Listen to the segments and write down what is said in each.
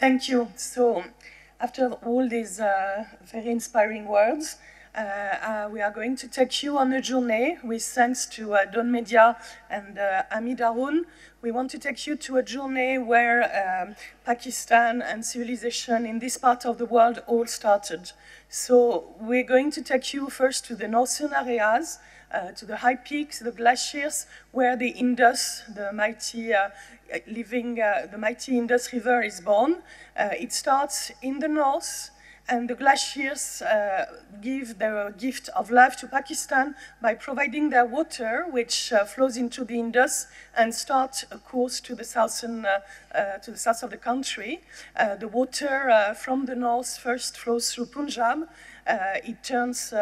Thank you. So, after all these very inspiring words, we are going to take you on a journey with thanks to Dawn Media and Ami Darun. We want to take you to a journey where Pakistan and civilization in this part of the world all started. So we're going to take you first to the northern areas, to the high peaks, the glaciers, where the Indus, the mighty the mighty Indus River is born. It starts in the north, and the glaciers give their gift of life to Pakistan by providing their water, which flows into the Indus and starts a course to the south of the country. The water from the north first flows through Punjab. It turns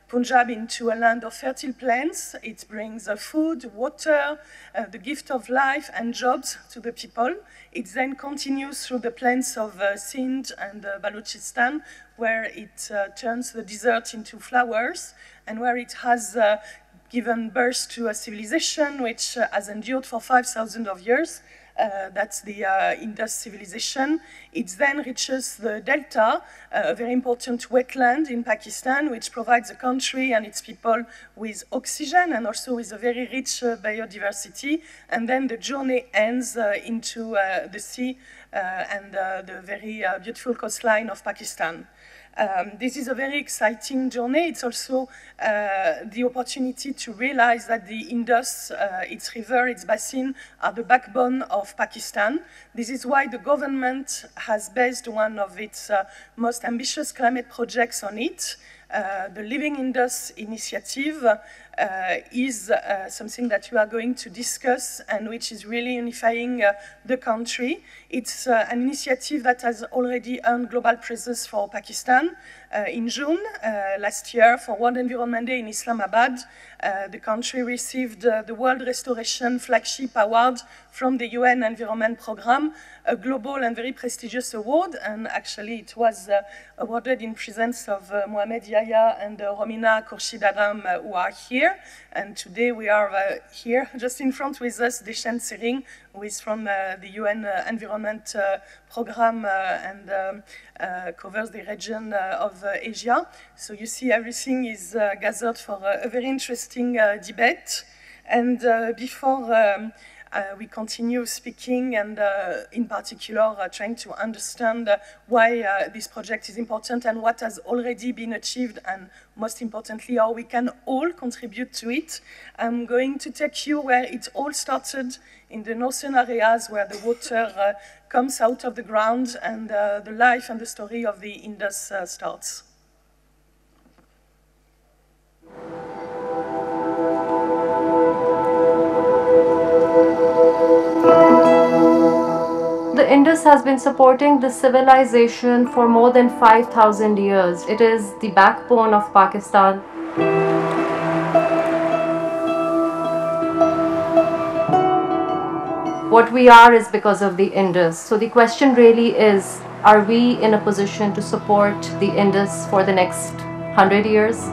Punjab into a land of fertile plains. It brings food, water, the gift of life and jobs to the people. It then continues through the plains of Sindh and Balochistan, where it turns the desert into flowers, and where it has given birth to a civilization which has endured for 5,000 of years. That's the Indus civilization. It then reaches the delta, a very important wetland in Pakistan, which provides the country and its people with oxygen and also with a very rich biodiversity. And then the journey ends into the sea and the very beautiful coastline of Pakistan. This is a very exciting journey. It's also the opportunity to realize that the Indus, its river, its basin, are the backbone of Pakistan. This is why the government has based one of its most ambitious climate projects on it. The Living Indus initiative is something that we are going to discuss and which is really unifying the country. It's an initiative that has already earned global presence for Pakistan. In June last year, for World Environment Day in Islamabad, the country received the World Restoration Flagship Award from the UN Environment Programme, a global and very prestigious award, and actually it was awarded in presence of Mohamed Yahya and Romina Khurshid Adam, who are here. And today we are here, just in front with us, Deshan Sering, who is from the UN Environment Programme and covers the region of Asia. So you see everything is gathered for a very interesting debate. And before we continue speaking and in particular trying to understand why this project is important and what has already been achieved, and most importantly how we can all contribute to it. I'm going to take you where it all started, in the northern areas where the water comes out of the ground and the life and the story of the Indus starts. The Indus has been supporting the civilization for more than 5,000 years. It is the backbone of Pakistan. What we are is because of the Indus. So the question really is, are we in a position to support the Indus for the next 100 years?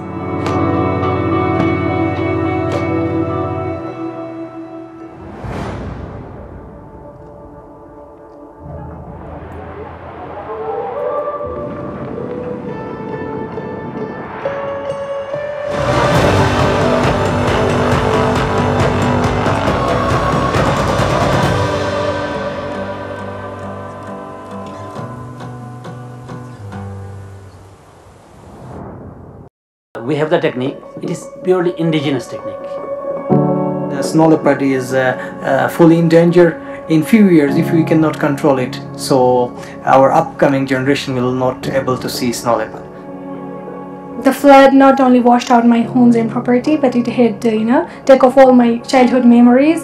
We have the technique. It is purely indigenous technique. The snow leopard is fully in danger in few years if we cannot control it. So our upcoming generation will not able to see snow leopard. The flood not only washed out my homes and property, but it had, take off all my childhood memories.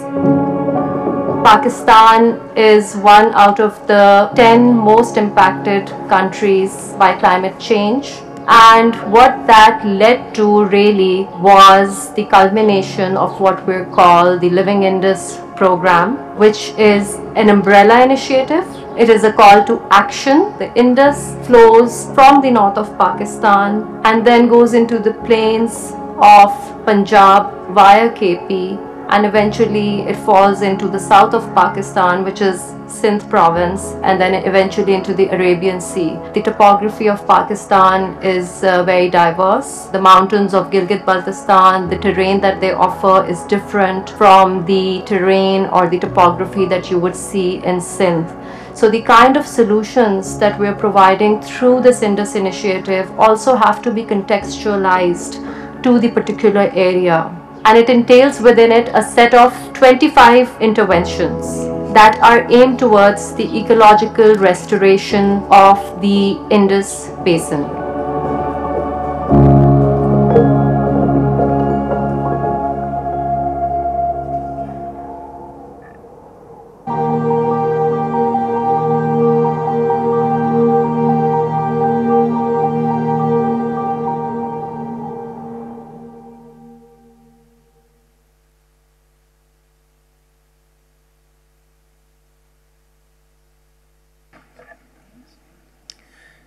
Pakistan is one out of the 10 most impacted countries by climate change. And what that led to really was the culmination of what we call the Living Indus program, which is an umbrella initiative. It is a call to action. The Indus flows from the north of Pakistan and then goes into the plains of Punjab via KP, and eventually it falls into the south of Pakistan, which is Sindh province and then eventually into the Arabian Sea. The topography of Pakistan is very diverse. The mountains of Gilgit-Baltistan, the terrain that they offer is different from the terrain or the topography that you would see in Sindh. So the kind of solutions that we're providing through this Indus initiative also have to be contextualized to the particular area. And it entails within it a set of 25 interventions that are aimed towards the ecological restoration of the Indus basin.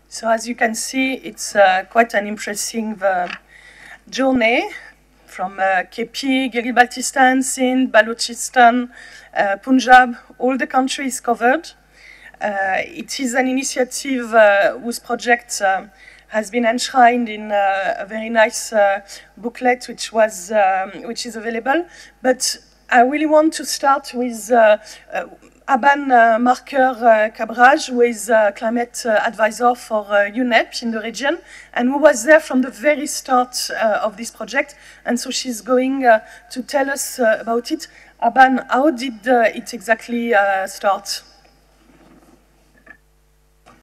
So as you can see, it's quite an impressive journey from KP, Gilgit-Baltistan, Sindh, Balochistan, Punjab, all the countries covered. It is an initiative whose project has been enshrined in a very nice booklet which is available. But I really want to start with Aban Marker Cabraj, who is climate advisor for UNEP in the region, and who was there from the very start of this project. And so she's going to tell us about it. Aban, how did it exactly start?